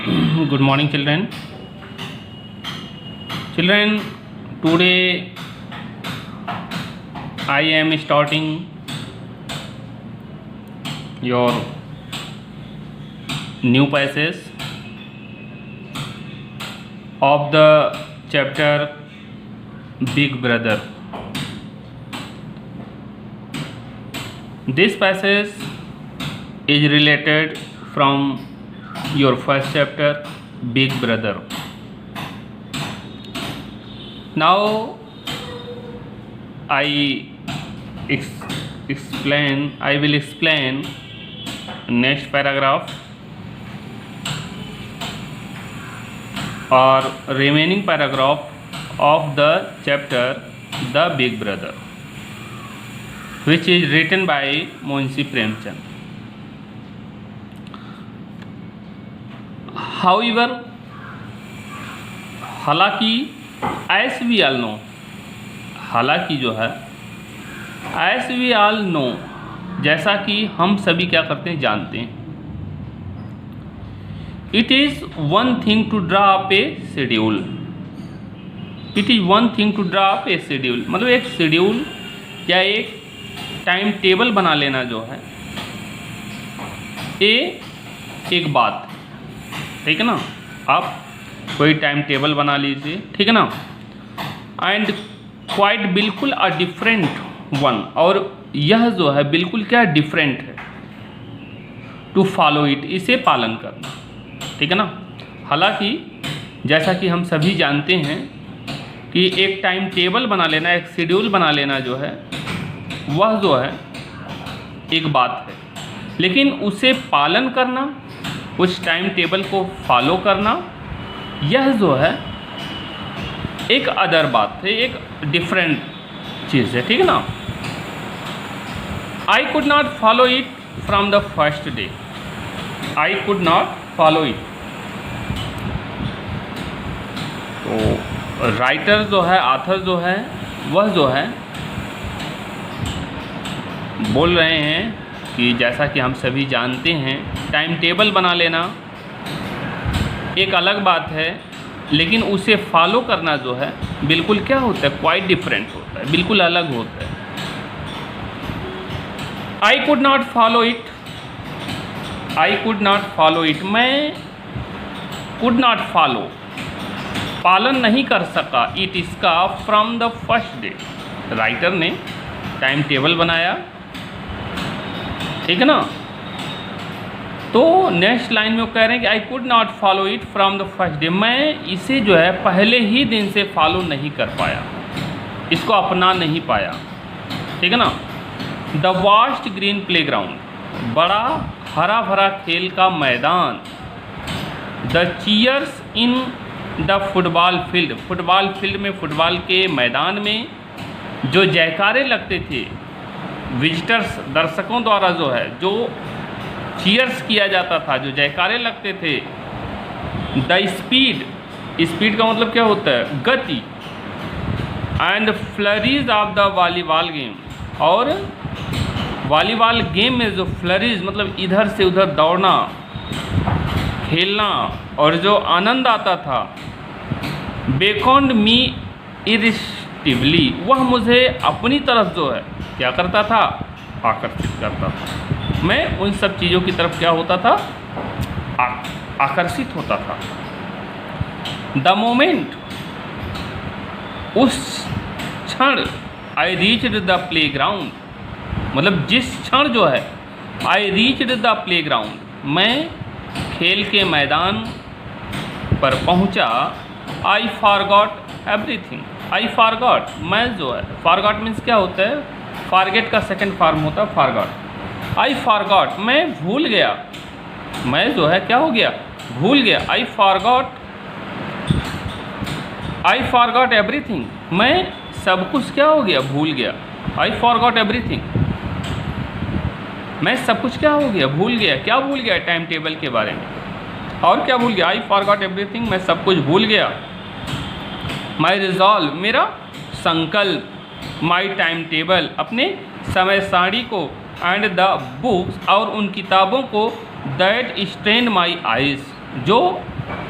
Good morning, children. Children, today I am starting your new passage of the chapter Big Brother. This passage is related from your first chapter Big Brother. Now I will explain next paragraph or remaining paragraph of the chapter The Big Brother, which is written by Munshi Premchand. However, हालांकि as we all know, हालांकि जो है as we all know, जैसा कि हम सभी क्या करते हैं जानते हैं, it is one thing to draw up a schedule. It is one thing to draw up a schedule. मतलब एक शेड्यूल या एक टाइम टेबल बना लेना जो है ये एक बात, ठीक है ना। आप कोई टाइम टेबल बना लीजिए, ठीक है ना, एंड क्वाइट बिल्कुल अ डिफरेंट वन, और यह जो है बिल्कुल क्या डिफरेंट है, टू फॉलो इट, इसे पालन करना, ठीक है ना। हालांकि जैसा कि हम सभी जानते हैं कि एक टाइम टेबल बना लेना, एक शेड्यूल बना लेना जो है वह जो है एक बात है, लेकिन उसे पालन करना, उस टाइम टेबल को फॉलो करना, यह जो है एक अदर बात है, एक डिफरेंट चीज़ है, ठीक है ना। I could not follow it from the first day. I could not follow it. तो राइटर जो है, ऑथर जो है, वह जो है बोल रहे हैं कि जैसा कि हम सभी जानते हैं टाइम टेबल बना लेना एक अलग बात है, लेकिन उसे फॉलो करना जो है बिल्कुल क्या होता है, क्वाइट डिफरेंट होता है, बिल्कुल अलग होता है. I could not follow it. I could not follow it. मैं कुड नॉट फॉलो, पालन नहीं कर सका, इट इसका from the first day. Writer ने टाइम टेबल बनाया, ठीक है ना। तो नेक्स्ट लाइन में वो कह रहे हैं कि I could not follow it from the first day. मैं इसे जो है पहले ही दिन से फॉलो नहीं कर पाया, इसको अपना नहीं पाया, ठीक है ना. द वास्ट ग्रीन प्लेग्राउंड, बड़ा हरा भरा खेल का मैदान. The cheers in the football field, football field में, फुटबॉल के मैदान में जो जयकारे लगते थे विजिटर्स, दर्शकों द्वारा जो है जो चीयर्स किया जाता था, जो जयकारे लगते थे. द स्पीड, स्पीड का मतलब क्या होता है, गति. And flurries of the volleyball game, और वॉलीबॉल गेम में जो फ्लरीज मतलब इधर से उधर दौड़ना, खेलना, और जो आनंद आता था, बेकॉन्ड मी इरिस्टिवली, वह मुझे अपनी तरफ जो है क्या करता था, आकर्षित करता था. मैं उन सब चीज़ों की तरफ क्या होता था, आकर्षित होता था. द मोमेंट, उस क्षण, I reached the play ground, मतलब जिस क्षण जो है I reached the play ground, मैं खेल के मैदान पर पहुंचा. I forgot everything. I forgot, मैं जो है, फॉरगॉट मीन्स क्या होता है, फॉरगेट का सेकंड फॉर्म होता है फॉरगॉट. आई फॉरगॉट, मैं भूल गया, मैं जो है क्या हो गया, भूल गया. आई फॉरगॉट एवरीथिंग, मैं सब कुछ क्या हो गया, भूल गया. आई फॉरगॉट एवरीथिंग, मैं सब कुछ क्या हो गया, भूल गया. क्या भूल गया, टाइम टेबल के बारे में, और क्या भूल गया. आई फॉरगॉट एवरीथिंग, मैं सब कुछ भूल गया. माई रिजॉल्व, मेरा संकल्प. माई टाइम टेबल, अपने समय सारणी को. एंड द बुक्स, और उन किताबों को दैट स्ट्रेन माई आइज़, जो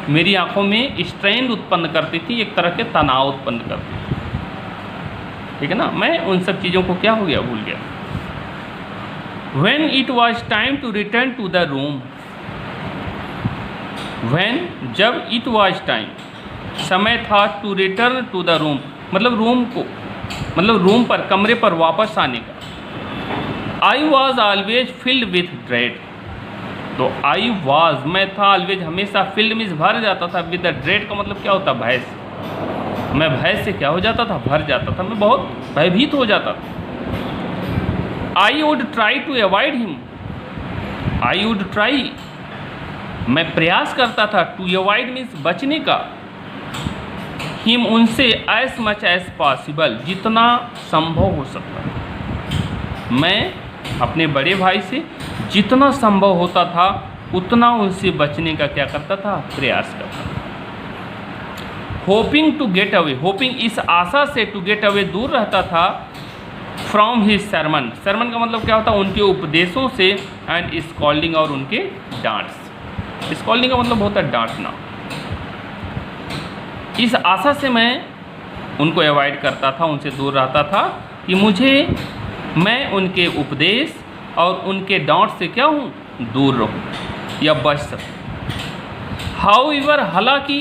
मेरी आंखों में स्ट्रेन उत्पन्न करती थी, एक तरह के तनाव उत्पन्न करती थी। ठीक है ना, मैं उन सब चीज़ों को क्या हो गया, भूल गया। When it was time to return to the room, when जब it was time समय था to return to the room मतलब रूम को, मतलब रूम पर, कमरे पर वापस आने का। I was always filled with dread, तो I was मैं था, always हमेशा, filled मीन्स भर जाता था, with the dread का मतलब क्या होता है, भय से। मैं भय से क्या हो जाता था, भर जाता था, मैं बहुत भयभीत हो जाता था। I would try to avoid him, I would try मैं प्रयास करता था, to avoid मीन्स बचने का, him उनसे, as much as possible जितना संभव हो सकता। मैं अपने बड़े भाई से जितना संभव होता था उतना उनसे बचने का क्या करता था, प्रयास करता था। Hoping to get away, hoping इस आशा से, टू गेट अवे दूर रहता था, फ्रॉम हिज सरमन, सरमन का मतलब क्या होता है, उनके उपदेशों से, एंड स्कॉल्डिंग और उनके डांट से। स्कॉल्डिंग का मतलब होता है डांटना। इस आशा से मैं उनको अवॉइड करता था, उनसे दूर रहता था कि मैं उनके उपदेश और उनके डांट से क्या हूँ, दूर रहूँ या बच सकूँ। हाउएवर हालांकि,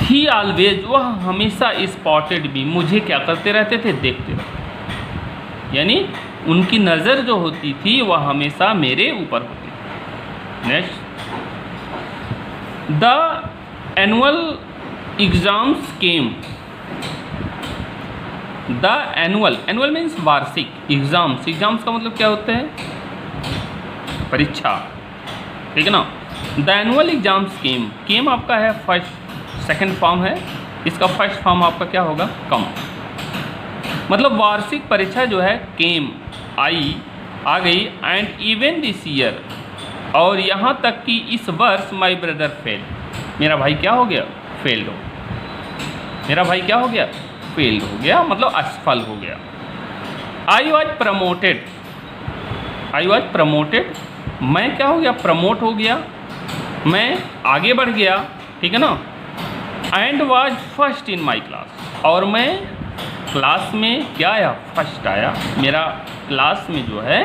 ही ऑलवेज वह हमेशा स्पॉटेड भी मुझे क्या करते रहते थे, देखते रहते, यानी उनकी नज़र जो होती थी वह हमेशा मेरे ऊपर होती थी। Next, the annual exams came, the annual means वार्षिक, एग्ज़ाम्स का मतलब क्या होता है, परीक्षा। ठीक है ना, द एनुअल एग्ज़ाम्स केम आपका है फर्स्ट, सेकंड फॉर्म है, इसका फर्स्ट फॉर्म आपका क्या होगा, कम। मतलब वार्षिक परीक्षा जो है केम आई, आ गई, एंड इवन दिस ईयर, और यहाँ तक कि इस वर्ष माई ब्रदर फेल, मेरा भाई क्या हो गया, फेल्ड हो, मेरा भाई क्या हो गया, फेल्ड हो गया, मतलब असफल हो गया। आई वॉज प्रमोटेड, मैं क्या हो गया, प्रमोट हो गया, मैं आगे बढ़ गया। ठीक है ना, and was first in my class, और मैं क्लास में क्या आया, फर्स्ट आया, मेरा क्लास में जो है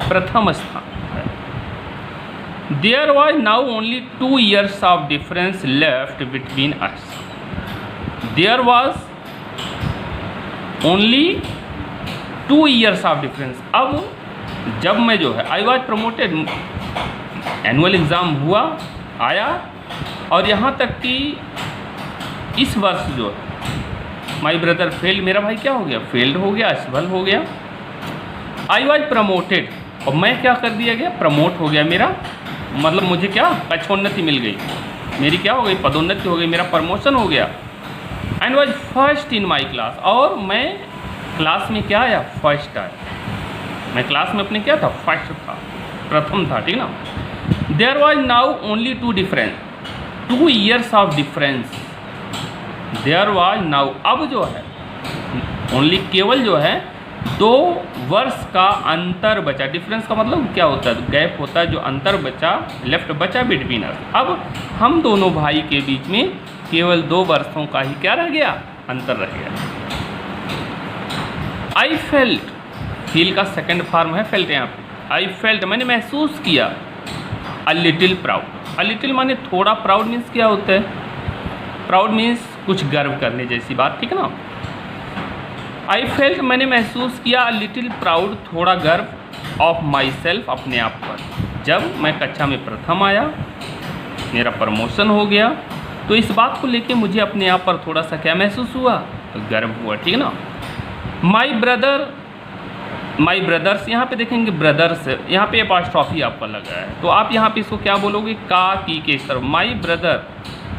प्रथम स्थान है। There was now only 2 years of difference left between us, there was only 2 years of difference. अब जब मैं जो है, I was promoted, annual exam हुआ, आया, और यहाँ तक कि इस वर्ष जो है माई ब्रदर फेल्ड, मेरा भाई क्या हो गया, फेल्ड हो गया, असफल हो गया। आई वॉज प्रमोटेड, और मैं क्या कर दिया गया, प्रमोट हो गया, मेरा मतलब मुझे क्या, पदोन्नति मिल गई, मेरी क्या हो गई, पदोन्नति हो गई, मेरा प्रमोशन हो गया। And was first in my class, और मैं क्लास में क्या आया, फर्स्ट आया, मैं क्लास में अपने क्या था, फर्स्ट था, प्रथम था। ठीक ना, there was now only 2 years of difference, there was now, अब जो है ओनली केवल जो है 2 वर्ष का अंतर बचा। डिफरेंस का मतलब क्या होता है, गैप होता है, जो अंतर बचा, लेफ्ट बचा बिटवीन अस। अब हम दोनों भाई के बीच में केवल 2 वर्षों का ही क्या रह गया, अंतर रह गया। आई फेल्ट, फील का सेकंड फॉर्म है फेल्ट यहाँ पे। आई फेल्ट मैंने महसूस किया, a little proud, a little माने थोड़ा, प्राउड मीन्स क्या होता है, प्राउड मीन्स कुछ गर्व करने जैसी बात। ठीक है ना, आई फेल्ट मैंने महसूस किया, अ लिटिल प्राउड थोड़ा गर्व, ऑफ माई सेल्फ अपने आप पर, जब मैं कक्षा में प्रथम आया, मेरा प्रमोशन हो गया, तो इस बात को लेके मुझे अपने आप पर थोड़ा सा क्या महसूस हुआ, तो गर्व हुआ। ठीक है ना, माई ब्रदर्स, यहाँ पे देखेंगे ब्रदर्स, यहाँ पे अपॉस्ट्रॉफी आपका लगा है, तो आप यहाँ पे इसको क्या बोलोगे, का की के इस तरफ,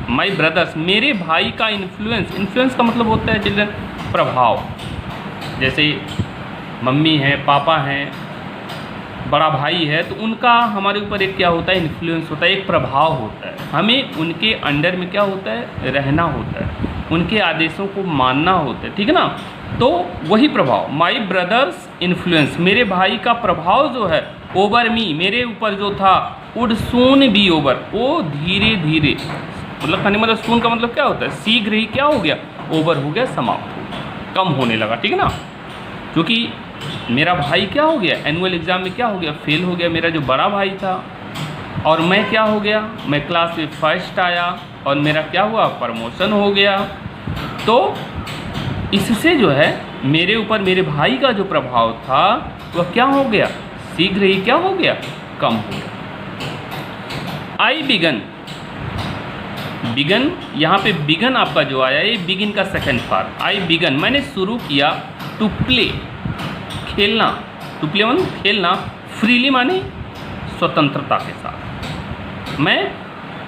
माई ब्रदर्स मेरे भाई का इन्फ्लुएंस का मतलब होता है चिल्ड्रन प्रभाव। जैसे मम्मी हैं, पापा हैं, बड़ा भाई है, तो उनका हमारे ऊपर एक क्या होता है, इन्फ्लुएंस होता है, एक प्रभाव होता है, हमें उनके अंडर में क्या होता है, रहना होता है, उनके आदेशों को मानना होता है। ठीक है ना, तो वही प्रभाव, माई ब्रदर्स इन्फ्लुएंस, मेरे भाई का प्रभाव जो है ओवर मी, मेरे ऊपर जो था, वुड सून बी ओवर, वो धीरे धीरे, मतलब कहने मतलब सून का मतलब क्या होता है, शीघ्र ही क्या हो गया, ओवर हो गया, समाप्त हो गया, कम होने लगा, ठीक है ना। क्योंकि मेरा भाई क्या हो गया, एनुअल एग्ज़ाम में क्या हो गया, फेल हो गया, मेरा जो बड़ा भाई था, और मैं क्या हो गया, मैं क्लास में फर्स्ट आया और मेरा क्या हुआ, प्रमोशन हो गया। तो इससे जो है मेरे ऊपर मेरे भाई का जो प्रभाव था वह क्या हो गया, शीघ्र ही क्या हो गया, कम हो गया। आई बिगन, बिगन यहाँ पे बिगन आपका जो आया ये बिगिन का सेकंड फॉर्म, आई बिगन, मैंने शुरू किया, टू प्ले, खेलना, टू प्ले मतलब खेलना, फ्रीली माने स्वतंत्रता के साथ, मैं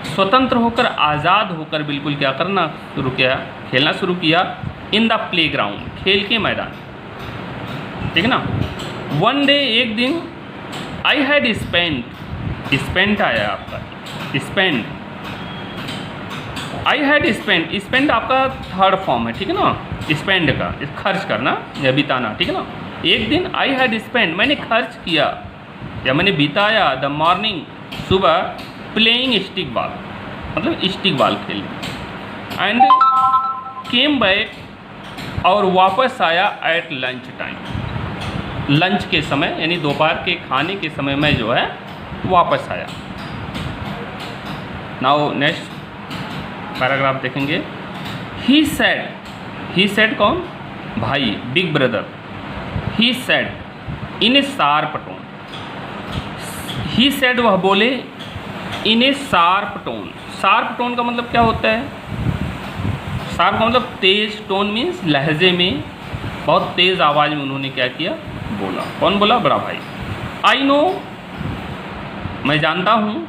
स्वतंत्र होकर, आज़ाद होकर बिल्कुल क्या करना शुरू किया, खेलना शुरू किया, इन द प्ले ग्राउंड, खेल के मैदान, ठीक है ना। वन डे, एक दिन, आई हैड स्पेंट, स्पेंट आया आपका, spend, I had spent, spend आपका थर्ड फॉर्म है, ठीक है ना, स्पेंड का खर्च करना या बिताना, ठीक है ना। एक दिन आई हैड स्पेंड, मैंने खर्च किया या मैंने बिताया, द मॉर्निंग, सुबह, प्लेइंग स्टिक बॉल, मतलब स्टिक बॉल खेलने, एंड केम बैक, और वापस आया एट लंच टाइम, लंच के समय यानी दोपहर के खाने के समय मैं जो है वापस आया। नाउ नेक्स्ट पैराग्राफ देखेंगे। ही सेड कौन, भाई, big brother, he said in A sharp tone, he said वह बोले, इन ए शार्प टोन, शार्प टोन का मतलब क्या होता है, शार्प का मतलब तेज, टोन मीन्स लहजे में, बहुत तेज़ आवाज़ में उन्होंने क्या किया, बोला। कौन बोला, बड़ा भाई। आई नो, मैं जानता हूँ,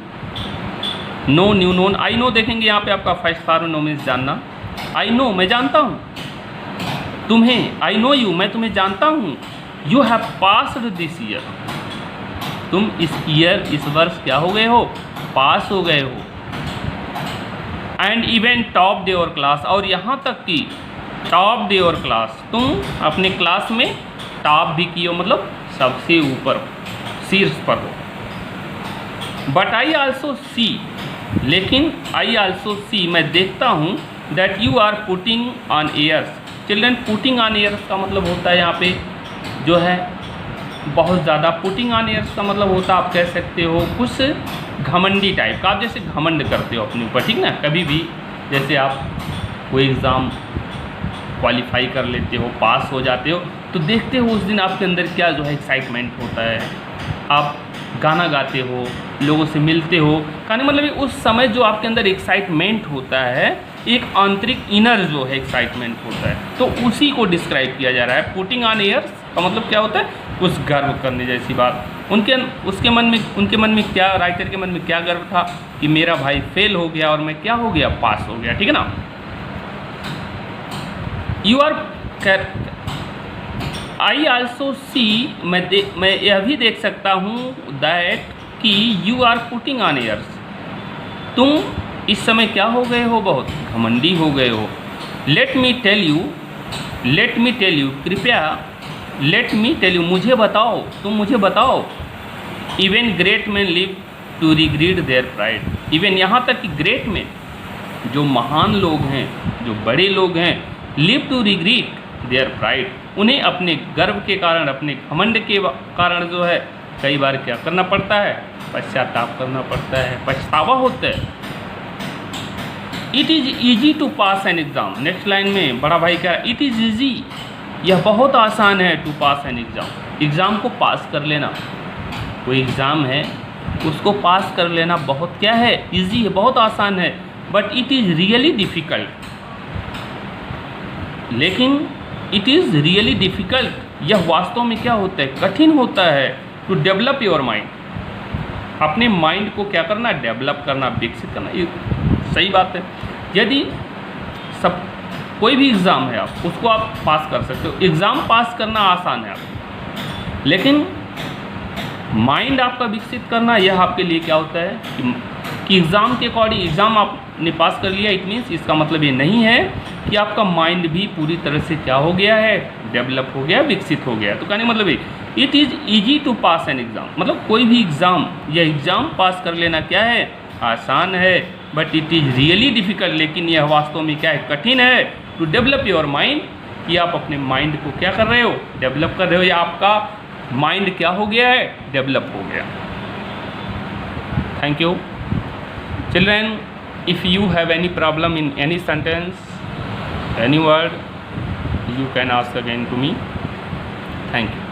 no, new, known, I know देखेंगे यहाँ पे आपका फर्स्ट फॉर्म, नो मीन्स जानना, आई नो मैं जानता हूँ, तुम्हें, आई नो यू मैं तुम्हें जानता हूँ, you have passed this year, तुम इस ईयर, इस वर्ष क्या हो गए हो, पास हो गए हो, एंड इवन टॉप डे और क्लास, और यहाँ तक कि टॉप डे और क्लास, तुम अपने क्लास में टॉप भी किए हो, मतलब सबसे ऊपर, शीर्ष पर हो। बट आई आल्सो सी, लेकिन आई आल्सो सी मैं देखता हूँ, that you are putting on airs, children putting on airs का मतलब होता है यहाँ पे जो है बहुत ज़्यादा, पुटिंग ऑन एयर्स का मतलब होता है आप कह सकते हो कुछ घमंडी टाइप का, आप जैसे घमंड करते हो अपने ऊपर, ठीक ना। कभी भी जैसे आप कोई एग्ज़ाम क्वालिफाई कर लेते हो, पास हो जाते हो, तो देखते हो उस दिन आपके अंदर क्या जो है एक्साइटमेंट होता है, आप गाना गाते हो, लोगों से मिलते हो, कहने मतलब उस समय जो आपके अंदर एक्साइटमेंट होता है, एक आंतरिक इनर जो है एक्साइटमेंट होता है, तो उसी को डिस्क्राइब किया जा रहा है। पुटिंग ऑन एयर्स का मतलब क्या होता है, उस गर्व करने जैसी बात। उनके मन में क्या, राइटर के मन में क्या गर्व था कि मेरा भाई फेल हो गया और मैं क्या हो गया, पास हो गया, ठीक है ना। You are, I also see, मैं यह भी देख सकता हूँ, दैट कि you are putting on airs, तुम इस समय क्या हो गए हो, बहुत घमंडी हो गए हो। लेट मी टेल यू, कृपया, लेट मी टेल यू, मुझे बताओ, तुम मुझे बताओ, even great man live to regret their pride, even यहाँ तक कि ग्रेट मैन, जो महान लोग हैं, जो बड़े लोग हैं, live to regret their pride, उन्हें अपने गर्व के कारण, अपने घमंड के कारण जो है कई बार क्या करना पड़ता है, पश्चाताप करना पड़ता है, पछतावा होता है। It is easy to pass an exam, next line में बड़ा भाई क्या, इट इज़ ईजी, यह बहुत आसान है, to pass an exam, exam को पास कर लेना, कोई एग्ज़ाम है उसको पास कर लेना बहुत क्या है, ईजी है, बहुत आसान है। But it is really difficult, लेकिन इट इज़ रियली डिफ़िकल्ट, यह वास्तव में क्या होता है, कठिन होता है, टू डेवलप योर माइंड, अपने माइंड को क्या करना, डेवलप करना, विकसित करना, ये सही बात है। यदि सब कोई भी एग्ज़ाम है आप उसको आप पास कर सकते हो, एग्ज़ाम पास करना आसान है आप, लेकिन माइंड आपका विकसित करना यह आपके लिए क्या होता है कि कि एग्ज़ाम के अकॉर्डिंग एग्ज़ाम आपने पास कर लिया, इट मीन्स इसका मतलब ये नहीं है कि आपका माइंड भी पूरी तरह से क्या हो गया है, डेवलप हो गया, विकसित हो गया। तो कहने का मतलब ये it is easy to pass an exam, मतलब कोई भी एग्ज़ाम या एग्ज़ाम पास कर लेना क्या है, आसान है, but it is really difficult, लेकिन यह वास्तव में क्या है, कठिन है, टू डेवलप योर माइंड, कि आप अपने माइंड को क्या कर रहे हो, डेवलप कर रहे हो, या आपका माइंड क्या हो गया है, डेवलप हो गया। Thank you children. If you have any problem in any sentence, any word, you can ask again to me. Thank you.